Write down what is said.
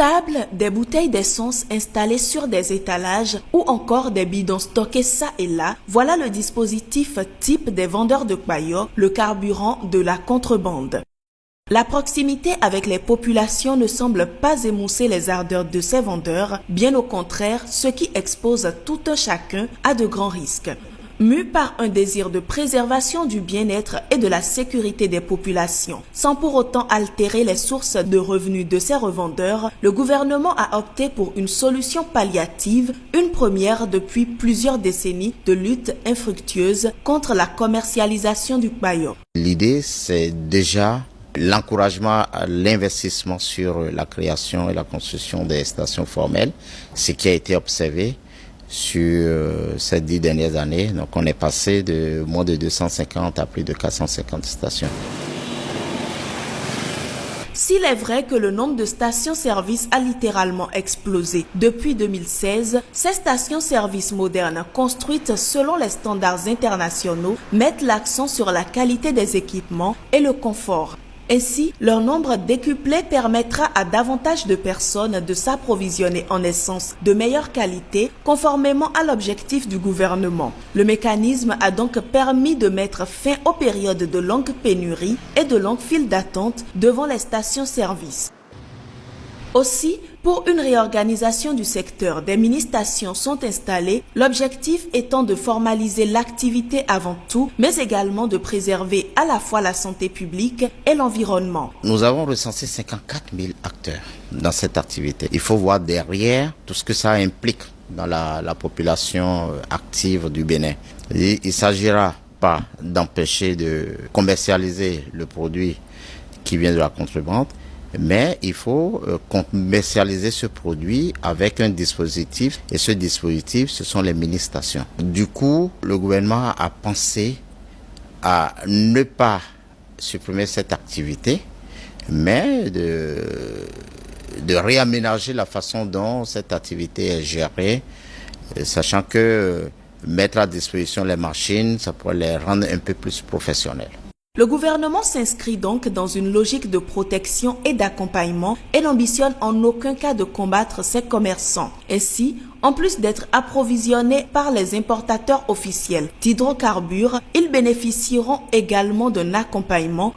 tables, des bouteilles d'essence installées sur des étalages ou encore des bidons stockés ça et là, voilà le dispositif type des vendeurs de Kpayor, le carburant de la contrebande. La proximité avec les populations ne semble pas émousser les ardeurs de ces vendeurs, bien au contraire, ce qui expose tout un chacun à de grands risques. Mu par un désir de préservation du bien-être et de la sécurité des populations, sans pour autant altérer les sources de revenus de ces revendeurs, le gouvernement a opté pour une solution palliative, une première depuis plusieurs décennies de lutte infructueuse contre la commercialisation du Kpayor. L'idée, c'est déjà l'encouragement à l'investissement sur la création et la construction des stations formelles, ce qui a été observé sur ces 10 dernières années. Donc on est passé de moins de 250 à plus de 450 stations. S'il est vrai que le nombre de stations-service a littéralement explosé depuis 2016, ces stations-service modernes construites selon les standards internationaux mettent l'accent sur la qualité des équipements et le confort. Ainsi, leur nombre décuplé permettra à davantage de personnes de s'approvisionner en essence de meilleure qualité, conformément à l'objectif du gouvernement. Le mécanisme a donc permis de mettre fin aux périodes de longue pénurie et de longues files d'attente devant les stations-service. Aussi, pour une réorganisation du secteur, des mini-stations sont installées, l'objectif étant de formaliser l'activité avant tout, mais également de préserver à la fois la santé publique et l'environnement. Nous avons recensé 54 000 acteurs dans cette activité. Il faut voir derrière tout ce que ça implique dans la population active du Bénin. Et il ne s'agira pas d'empêcher de commercialiser le produit qui vient de la contrebande, mais il faut commercialiser ce produit avec un dispositif, et ce dispositif, ce sont les mini-stations. Du coup, le gouvernement a pensé à ne pas supprimer cette activité, mais de réaménager la façon dont cette activité est gérée, sachant que mettre à disposition les machines, ça pourrait les rendre un peu plus professionnels. Le gouvernement s'inscrit donc dans une logique de protection et d'accompagnement et n'ambitionne en aucun cas de combattre ces commerçants. Ainsi, en plus d'être approvisionnés par les importateurs officiels d'hydrocarbures, ils bénéficieront également d'un accompagnement